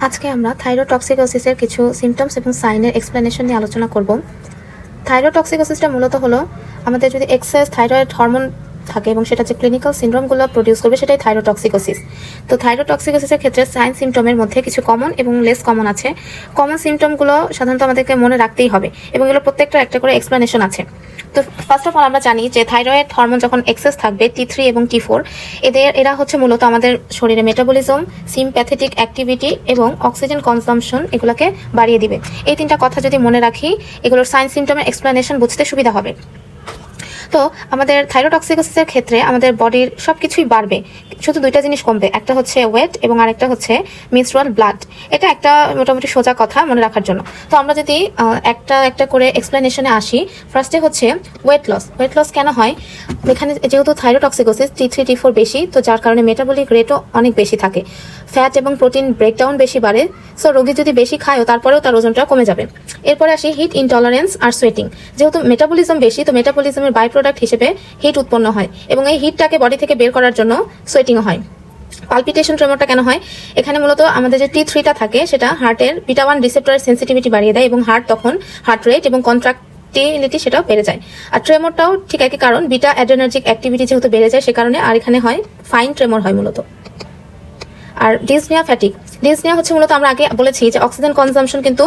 আজকে আমরা থাইরোটক্সিকোসিসের কিছু সিমটমস এবং সাইনের এক্সপ্লেনেশন নিয়ে আলোচনা করব। থাইরোটক্সিকোসিসটা মূলত হলো আমাদের যদি এক্সেস থাইরয়েড হরমোন থাকে এবং সেটা যে ক্লিনিক্যাল সিনড্রোমগুলো প্রডিউস করবে সেটাই থাইরোটক্সিকোসিস। তো থাইরোটক্সিকোসিসের ক্ষেত্রে সাইন সিমটমের মধ্যে কিছু কমন এবং লেস কমন আছে। কমন সিমটমগুলো সাধারণত আমাদেরকে মনে রাখতেই হবে এবং এগুলো প্রত্যেকটা একটা করে এক্সপ্লেনেশন আছে। তো ফার্স্ট অফ অল আমরা জানি যে থাইরয়েড হরমোন যখন এক্সেস থাকবে T3 এবং T4 এরা হচ্ছে মূলত আমাদের শরীরে মেটাবলিজম, সিম্প্যাথেটিক অ্যাক্টিভিটি এবং অক্সিজেন কনজাম্পশন এগুলোকে বাড়িয়ে দিবে। এই তিনটা কথা যদি মনে রাখি এগুলোর সাইন সিমটমের এক্সপ্লেনেশন বুঝতে সুবিধা হবে। তো আমাদের থাইরোটক্সিকোসিসের ক্ষেত্রে আমাদের বডির সব কিছুই বাড়বে, শুধু দুইটা জিনিস কমবে, একটা হচ্ছে ওয়েট এবং আরেকটা হচ্ছে মেনস্ট্রুয়াল ব্লাড। এটা একটা মোটামুটি সোজা কথা মনে রাখার জন্য। তো আমরা যদি একটা একটা করে এক্সপ্লেনেশনে আসি, ফার্স্টে হচ্ছে ওয়েট লস। ওয়েট লস কেন হয়? এখানে যেহেতু থাইরোটক্সিকোসিস T3 T4 বেশি, তো যার কারণে মেটাবলিক রেটও অনেক বেশি থাকে, ফ্যাট এবং প্রোটিন ব্রেকডাউন বেশি বাড়ে। সো রোগী যদি বেশি খায়ও তারপরেও তার ওজনটা কমে যাবে। এরপরে আসি হিট ইনটলারেন্স আর সোয়েটিং। যেহেতু মেটাবলিজম বেশি, তো মেটাবলিজমের বাই প্রোডাক্ট হিসেবে হিট উৎপন্ন হয় এবং এই হিটটাকে বডি থেকে বের করার জন্য সোয়েটিংও হয়। পালপিটেশন ট্রেমরটা কেন হয়? এখানে মূলত আমাদের যে T3টা থাকে সেটা হার্টের বিটা 1 রিসেপ্টরের সেন্সিটিভিটি বাড়িয়ে দেয় এবং হার্ট রেট এবং কন্ট্রাক্টিলিটি সেটাও বেড়ে যায়। আর ট্রেমরটাও ঠিক একই কারণ, বিটা অ্যাড্রেনার্জিক অ্যাক্টিভিটি যেহেতু বেড়ে যায় সে কারণে। আর এখানে হয় ফাইন ট্রেমর হয় মূলত। আর ডিসনিয়া ফ্যাটিক। ডিসনিয়া হচ্ছে মূলত আমরা আগে বলেছি যে অক্সিজেন কনজাম্পশন কিন্তু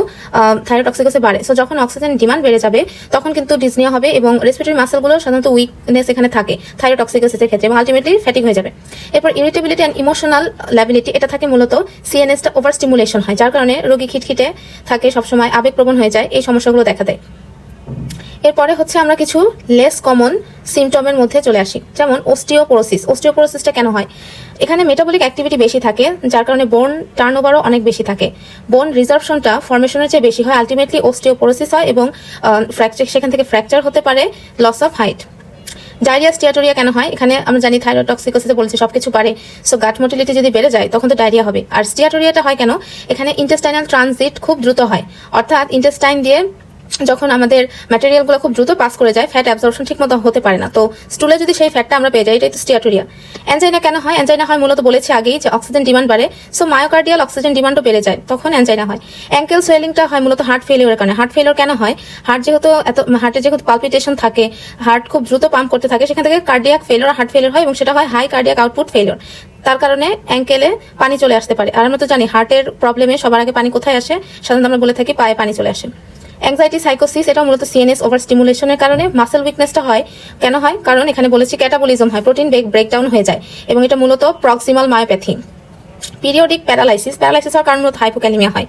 থাইরোটক্সিকোসে বাড়ে। সো যখন অক্সিজেন ডিমান্ড বেড়ে যাবে তখন কিন্তু ডিসনিয়া হবে এবং রেসপিরেটরি মাসেলগুলো সাধারণত উইকনেস এখানে থাকে থাইরোটক্সিকোসিসের ক্ষেত্রে এবং আলটিমেটলি ফ্যাটিক হয়ে যাবে। এরপর ইরিটেবিলিটি অ্যান্ড ইমোশনাল ল্যাবিলিটি, এটা থাকে মূলত সিএনএসটা ওভার স্টিমুলেশন হয়, যার কারণে রোগী খিটখিটে থাকে, সবসময় আবেগপ্রবণ হয়ে যায়, এই সমস্যাগুলো দেখা দেয়। এরপরে হচ্ছে আমরা কিছু লেস কমন সিমটমের মধ্যে চলে আসি, যেমন অস্টিওপোরোসিস। অস্টিওপোরোসিসটা কেন হয়? এখানে মেটাবলিক অ্যাক্টিভিটি বেশি থাকে, যার কারণে বোন টার্নওভারও অনেক বেশি থাকে। বোন রিজার্ভশনটা ফরমেশনের চেয়ে বেশি হয়, আলটিমেটলি অস্টিওপোরোসিস হয় এবং সেখান থেকে ফ্র্যাকচার হতে পারে, লস অফ হাইট। ডায়রিয়া স্টিয়াটোরিয়া কেন হয়? এখানে আমরা জানি থাইরোটক্সিকোসিসে বলেছি সবকিছু বাড়ে, সো গাট মোটিলিটি যদি বেড়ে যায় তখন তো ডায়রিয়া হবে। আর স্টিয়াটোরিয়াটা হয় কেন? এখানে ইন্টেস্টাইনাল ট্রানজিট খুব দ্রুত হয়, অর্থাৎ ইন্টেস্টাইন দিয়ে যখন আমাদের ম্যাটেরিয়ালগুলো খুব দ্রুত পাস করে যায়, ফ্যাট অ্যাবজর্পশন ঠিক মতো হতে পারে না, তো স্টুলে যদি সেই ফ্যাটটা আমরা পেয়ে যাই, এটাই তো স্টিয়াটোরিয়া। অ্যানজাইনা কেন হয়? অ্যানজাইনা হয় মূলত বলেছি আগেই যে অক্সিজেন ডিমান্ড বাড়ে, সো মায়োকার্ডিয়াল অক্সিজেন ডিমান্ডও বেড়ে যায়, তখন অ্যানজাইনা হয়। অ্যাঙ্কেল সোয়েলিংটা হয় মূলত হার্ট ফেলিওরের কারণে। হার্ট ফেলিওর কেন হয়? হার্টে যেহেতু পালপিটেশন থাকে, হার্ট খুব দ্রুত পাম্প করতে থাকে, সেখান থেকে কার্ডিয়াক ফেলিওর, হার্ট ফেলিওর হয় এবং সেটা হয় হাই কার্ডিয়াক আউটপুট ফেলিওর। তার কারণে অ্যাঙ্কেলে পানি চলে আসতে পারে। আর আমরা তো জানি হার্টের প্রবলেমে সবার আগে পানি কোথায় আসে? সাধারণত আমরা বলে থাকি পায়ে পানি চলে আসে। অ্যাংজাইটি সাইকোসিস, এটা মূলত সিএনএস ওভার স্টিমুলেশনের কারণে। মাসেল উইকনেসটা হয় কেন হয়? কারণ এখানে বলেছি ক্যাটাবলিজম হয়, প্রোটিন ব্রেকডাউন হয়ে যায় এবং এটা মূলত প্রক্সিমাল মায়োপ্যাথি। পিরিয়ডিক প্যারালাইসিস হওয়ার কারণ মূলত হাইপোক্যালিমিয়া হয়,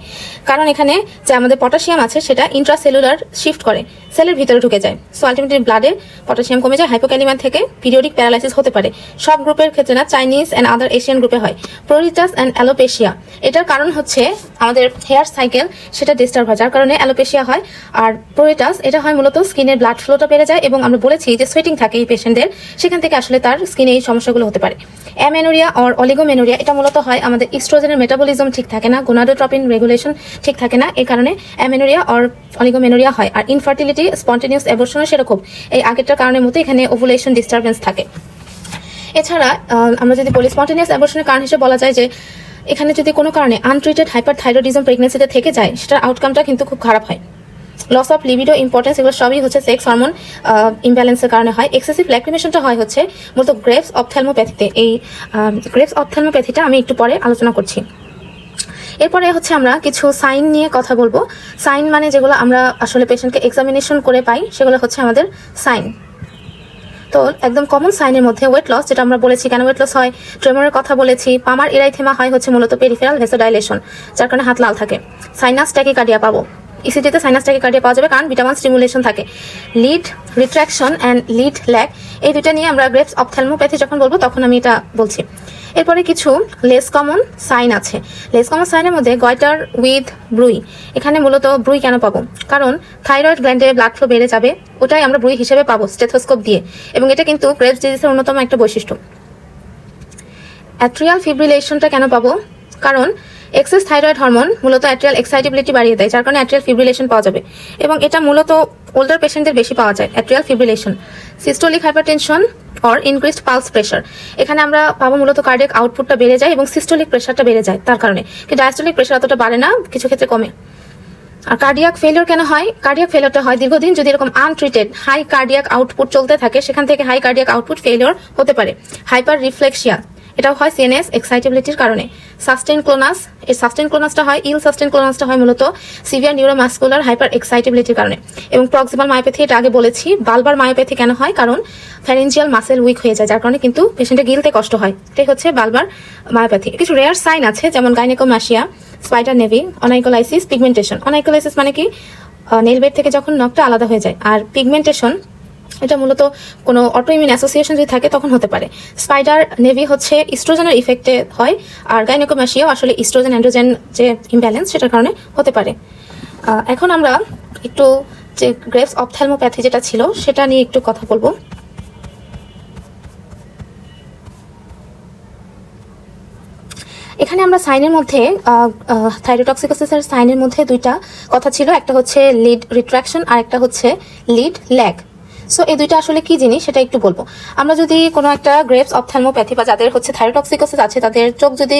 কারণ এখানে যে আমাদের পটাশিয়াম আছে সেটা ইন্ট্রাসেলুলার শিফট করে, সেলের ভিতরে ঢুকে যায়, সো আলটিমেটলি ব্লাডে পটাশিয়াম কমে যায়। হাইপোক্যালিমিয়া থেকে পিরিয়ডিক প্যারালাইসিস হতে পারে, সব গ্রুপের ক্ষেত্রে না, চাইনিজ অ্যান্ড আদার এশিয়ান গ্রুপে হয়। প্রোরিটাস অ্যান্ড অ্যালোপেশিয়া, এটার কারণ হচ্ছে আমাদের হেয়ার সাইকেল সেটা ডিস্টার্ব হয়, যার কারণে অ্যালোপেশিয়া হয়। আর প্রোরিটাস এটা হয় মূলত স্কিনের ব্লাড ফ্লোটা বেড়ে যায় এবং আমরা বলেছি যে সোয়েটিং থাকে এই পেশেন্টদের, সেখান থেকে আসলে তার স্কিনে এই সমস্যাগুলো হতে পারে। অ্যামেনোরিয়া অর অলিগোমেনোরিয়া, এটা মূলত হয় আমাদের ইস্ট্রোজেনের মেটাবলিজম ঠিক থাকে না, গোনাডোট্রপিন রেগুলেশন ঠিক থাকে না, এই কারণে অ্যামেনোরিয়া অর অলিগোমেনোরিয়া হয়। আর ইনফার্টিলিটি, স্পন্টেনিয়াস অ্যাবর্শনও সেরকম, এই আগেরটার কারণের মতো এখানে ওভুলেশন ডিস্টারবেন্স থাকে। এছাড়া আমরা যদি বলি স্পন্টেনিয়াস অ্যাবর্শনের কারণ হিসেবে বলা যায় যে এখানে যদি কোনো কারণে আনট্রিটেড হাইপারথাইরয়েডিজম প্রেগনেন্সিতে থেকে যায়, সেটার আউটকামটা কিন্তু খুব খারাপ হয়। লস অফ লিবিডো, ইম্পর্টেন্স, এগুলো সবই হচ্ছে সেক্স হরমোন ইমব্যালেন্সের কারণে হয়। এক্সেসিভ ল্যাক্রিমেশনটা হয় হচ্ছে মূলত গ্রেভস অপথ্যালমোপ্যাথিতে। এই গ্রেভস অপথ্যালমোপ্যাথিটা আমি একটু পরে আলোচনা করছি। এরপরে হচ্ছে আমরা কিছু সাইন নিয়ে কথা বলবো। সাইন মানে যেগুলো আমরা আসলে পেশেন্টকে এক্সামিনেশন করে পাই, সেগুলো হচ্ছে আমাদের সাইন। তো একদম কমন সাইনের মধ্যে ওয়েট লস, যেটা আমরা বলেছি কেন ওয়েট লস হয়, ট্রেমরের কথা বলেছি। পামার এরাইথেমা হয় হচ্ছে মূলত পেরিফেরাল ভেসোডাইলেশন, যার কারণে হাত লাল থাকে। সাইনাস ট্যাকিকার্ডিয়া পাবো, ইসিজিতে সাইনাস ট্যাকিকার্ডিয়া পাওয়া যাবে কারণ বিটা 1 স্টিমুলেশন থাকে। Lead retraction and lead lag, এই দুইটা নিয়ে আমরা গ্রেভস অপথ্যালমোপ্যাথি যখন বলবো তখন আমি এটা বলছি। এরপরে কিছু লেস কমন সাইন আছে। লেস কমন সাইনের মধ্যে গয়টার উইথ ব্রুই। এখানে মূলত ব্রুই কেন পাবো? কারণ থাইরয়েড গ্ল্যান্ডে ব্লাড ফ্লো বেড়ে যাবে, ওটাই আমরা ব্রুই হিসেবে পাবো স্টেথোস্কোপ দিয়ে, এবং এটা কিন্তু গ্রেভস ডিজিজের অন্যতম একটা বৈশিষ্ট্য। অ্যাট্রিয়াল ফিব্রিলেশনটা কেন পাবো? কারণ এক্সেস থাইরয়েড হরমোন মূলত অ্যাট্রিয়াল এক্সাইটেবিলিটি বাড়িয়ে দেয়, যার কারণে অ্যাট্রিয়াল ফিব্রিলেশন পাওয়া যাবে এবং এটা মূলত ওল্ডার পেশেন্টদের বেশি পাওয়া যায়। Atrial fibrillation, systolic hypertension or increased pulse pressure, এখানে আমরা পাবো মূলত কার্ডিয়াক আউটপুটটা বেড়ে যায় এবং সিস্টোলিক প্রেশারটা বেড়ে যায় তার কারণে, কিন্তু ডায়াস্টোলিক প্রেশার অতটা বাড়ে না, কিছু ক্ষেত্রে কমে। আর কার্ডিয়াক ফেলিওর কেন হয়? কার্ডিয়াক ফেলিওরটা হয় দীর্ঘদিন যদি এরকম আনট্রিটেড হাই কার্ডিয়াক আউটপুট চলতে থাকে, সেখান থেকে হাই কার্ডিয়াক আউটপুট ফেলিওর হতে পারে। হাইপার রিফ্লেক্সিয়া, এটাও হয় সিএনএস এক্সাইটেবিলিটির কারণে। সাস্টেন ক্লোনাস, এই সাস্টেন ক্লোনাসটা হয়, ইল সাস্টেন ক্লোনাসটা হয় মূলত সিভিয়ার নিউরোমাস্কুলার হাইপার এক্সাইটেবিলিটির কারণে। এবং প্রক্সিমাল মায়োপ্যাথি, এটা আগে বলেছি। বালবার মায়োপ্যাথি কেন হয়? কারণ ফ্যারেঞ্জিয়াল মাসেল উইক হয়ে যায়, যার কারণে কিন্তু পেশেন্টের গিলতে কষ্ট হয়। এটাই হচ্ছে বালবার মায়োপ্যাথি। কিছু রেয়ার সাইন আছে, যেমন গাইনেকোমাশিয়া, স্পাইডার নেভি, অনাইকোলাইসিস, পিগমেন্টেশন। অনাইকোলাইসিস মানে কি? নেল বেড থেকে যখন নখটা আলাদা হয়ে যায়। আর পিগমেন্টেশন, এটা মূলত কোনো অটোইমিউন অ্যাসোসিয়েশন যদি থাকে তখন হতে পারে। স্পাইডার নেভি হচ্ছে ইস্ট্রোজেনের ইফেক্টে হয়, আর গাইনেকোমাশিয়াও আসলে ইস্ট্রোজেন অ্যান্ড্রোজেন যে ইমব্যালেন্স সেটার কারণে হতে পারে। এখন আমরা একটু যে গ্রেভস অপথ্যালমোপ্যাথি যেটা ছিল সেটা নিয়ে একটু কথা বলবো। এখানে আমরা সাইনের মধ্যে থাইরোটক্সিকোসিসের সাইনের মধ্যে দুইটা কথা ছিল, একটা হচ্ছে লিড রিট্রাকশন আর একটা হচ্ছে লিড ল্যাগ। সো এই দুইটা আসলে কি জিনিস সেটা একটু বলবো। আমরা যদি কোনো একটা গ্রেভস অপথ্যালমোপ্যাথি বা যাদের হচ্ছে থাইরোটক্সিকোসিস আছে তাদের চোখ যদি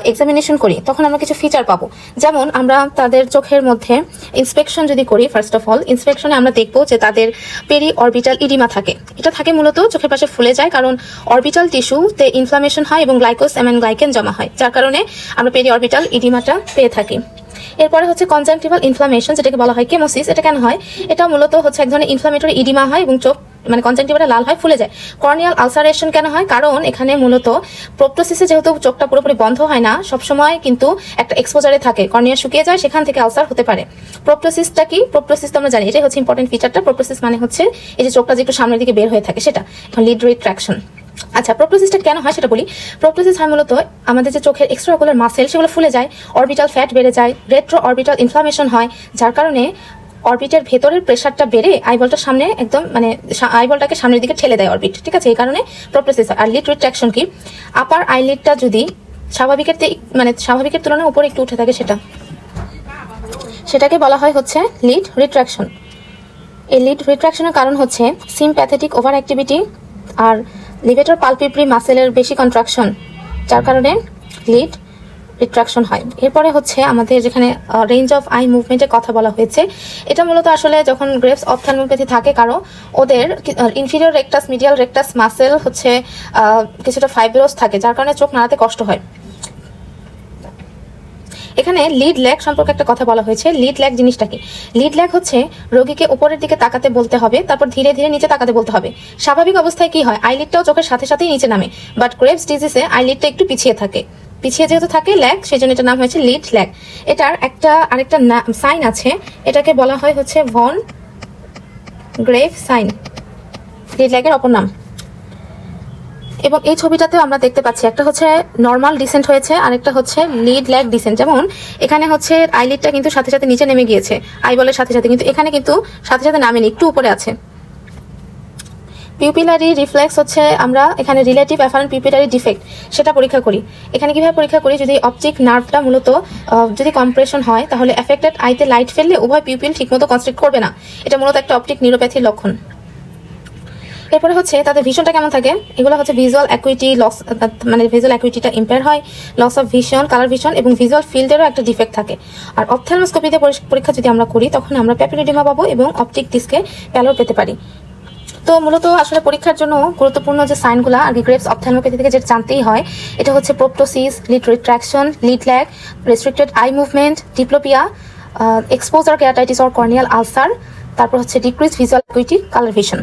এক্সামিনেশন করি তখন আমরা কিছু ফিচার পাবো। যেমন আমরা তাদের চোখের মধ্যে ইন্সপেকশন যদি করি, ফার্স্ট অফ অল ইন্সপেকশনে আমরা দেখবো যে তাদের পেরি অরবিটাল ইডিমা থাকে। এটা থাকে মূলত চোখের পাশে ফুলে যায়, কারণ অরবিটাল টিস্যুতে ইনফ্লামেশন হয় এবং গ্লাইকোজ অ্যান্ড গ্লাইকেন জমা হয়, যার কারণে আমরা পেরি অরবিটাল ইডিমাটা পেয়ে থাকি। এরপরে হচ্ছে কনজাংটিভাল ইনফ্লামেশন, যেটাকে বলা হয় কেমোসিস। এটা কেন হয়? এটা মূলত হচ্ছে এক ধরনের ইনফ্লামেটরি ইডিমা হয় এবং চোখ মানে কনজাংটিভাটা লাল হয়, ফুলে যায়। কর্নিয়াল আলসারেশন কেন হয়? কারণ এখানে মূলত প্রোপটোসিসে যেহেতু চোখটা পুরোপুরি বন্ধ হয় না, সবসময় কিন্তু একটা এক্সপোজারে থাকে, কর্নিয়া শুকিয়ে যায়, সেখান থেকে আলসার হতে পারে। প্রোপটোসিসটা কি? প্রোপটোসিস তো আমরা জানি, এটাই হচ্ছে ইম্পর্টেন্ট ফিচারটা। প্রোপটোসিস মানে হচ্ছে এই যে চোখটা যে একটু সামনের দিকে বের হয়ে থাকে সেটা। এখন লিড রিট্রাকশন। আচ্ছা, প্রোপটোসিসটা কেন হয় সেটা বলি। প্রোপটোসিস হয় মূলত আমাদের যে চোখের এক্সট্রা অকুলার মাসেল সেগুলো ফুলে যায়, অরবিটাল ফ্যাট বেড়ে যায়, রেট্রো অরবিটাল ইনফ্লামেশন হয়, যার কারণে অরবিটের ভেতরের প্রেশারটা বেড়ে আইবলটা সামনে একদম মানে আইবলটাকে সামনের দিকে ঠেলে দেয় অরবিট, ঠিক আছে? এই কারণে প্রোপটোসিস। আর লিড রিট্রাকশন কি? আপার আইলিডটা যদি স্বাভাবিকের তুলনায় উপরে একটু উঠে থাকে সেটাকে বলা হয় হচ্ছে লিড রিট্রাকশন। এই লিড রিট্রাকশনের কারণ হচ্ছে সিম্প্যাথেটিক ওভার অ্যাক্টিভিটি আর লিভেটর পালপিপ্রি মাসেলের বেশি কন্ট্রাকশন, যার কারণে লিড রিট্রাকশন হয়। এরপরে হচ্ছে আমাদের যেখানে রেঞ্জ অফ আই মুভমেন্টের কথা বলা হয়েছে, এটা মূলত আসলে যখন গ্রেভস অপথ্যালমোপ্যাথি থাকে কারো, ওদের inferior rectus medial rectus muscle হচ্ছে কিছুটা ফাইব্রোস থাকে, যার কারণে চোখ নাড়াতে কষ্ট হয়। এখানে লিড ল্যাগ সম্পর্কে একটা কথা বলা হয়েছে। লিড ল্যাগ জিনিসটা কি? লিড ল্যাগ হচ্ছে রোগীকে উপরের দিকে তাকাতে বলতে হবে, তারপর ধীরে ধীরে নিচে তাকাতে বলতে হবে। স্বাভাবিক অবস্থায় কি হয়? আইলিডটাও চোখের সাথে সাথেই নিচে নামে, বাট গ্রেভস ডিজিজে আইলিডটা একটু পিছিয়ে থাকে। পিছিয়ে যেহেতু থাকে ল্যাগ, সেই জন্য এটার নাম হয়েছে লিড ল্যাগ। এটার আরেকটা সাইন আছে, এটাকে বলা হয় হচ্ছে ভন গ্রেভ সাইন, লিড ল্যাগের অপর নাম। এবং এই ছবিটাতেও আমরা দেখতে পাচ্ছি একটা হচ্ছে নর্মাল ডিসেন্ট হয়েছে, আরেকটা হচ্ছে লিড ল্যাগ ডিসেন্ট। যেমন এখানে হচ্ছে আইলিডটা কিন্তু সাথে সাথে নিচে নেমে গিয়েছে আইবলের সাথে সাথে, কিন্তু এখানে কিন্তু সাথে সাথে নামেনি, একটু উপরে আছে। পিউপিলারি রিফ্লেক্স হচ্ছে আমরা এখানে রিলেটিভ অ্যাফারেন্ট পিউপিলারি ডিফেক্ট সেটা পরীক্ষা করি। এখানে কিভাবে পরীক্ষা করি? যদি অপটিক নার্ভটা মূলত যদি কম্প্রেশন হয় তাহলে এফেক্টেড আইতে লাইট ফেললে উভয় পিউপিল ঠিকমতো কনস্ট্রিক্ট করবে না, এটা মূলত একটা অপটিক নিউরোপ্যাথির লক্ষণ। এরপরে হচ্ছে তাদের ভিশনটা কেমন থাকে, এগুলো হচ্ছে ভিজুয়াল অ্যাকুইটি লস, মানে ভিজুয়াল অ্যাকুইটিটা ইম্পেয়ার হয়, loss of vision, colour vision এবং ভিজুয়াল ফিল্ডেরও একটা ডিফেক্ট থাকে। আর অপথ্যালমোস্কোপিতে পরীক্ষা যদি আমরা করি তখন আমরা প্যাপিলোডিমা পাবো এবং অপটিক ডিস্কে প্যালোর পেতে পারি। তো মূলত আসলে পরীক্ষার জন্য গুরুত্বপূর্ণ যে সাইনগুলো আর কি গ্রেভস অপথ্যালমোপ্যাথি থেকে যেটা জানতেই হয়, এটা হচ্ছে proptosis, lid retraction, lid lag, restricted eye movement, diplopia, exposure keratitis or corneal ulcer, তারপর হচ্ছে decrease visual acuity, colour vision.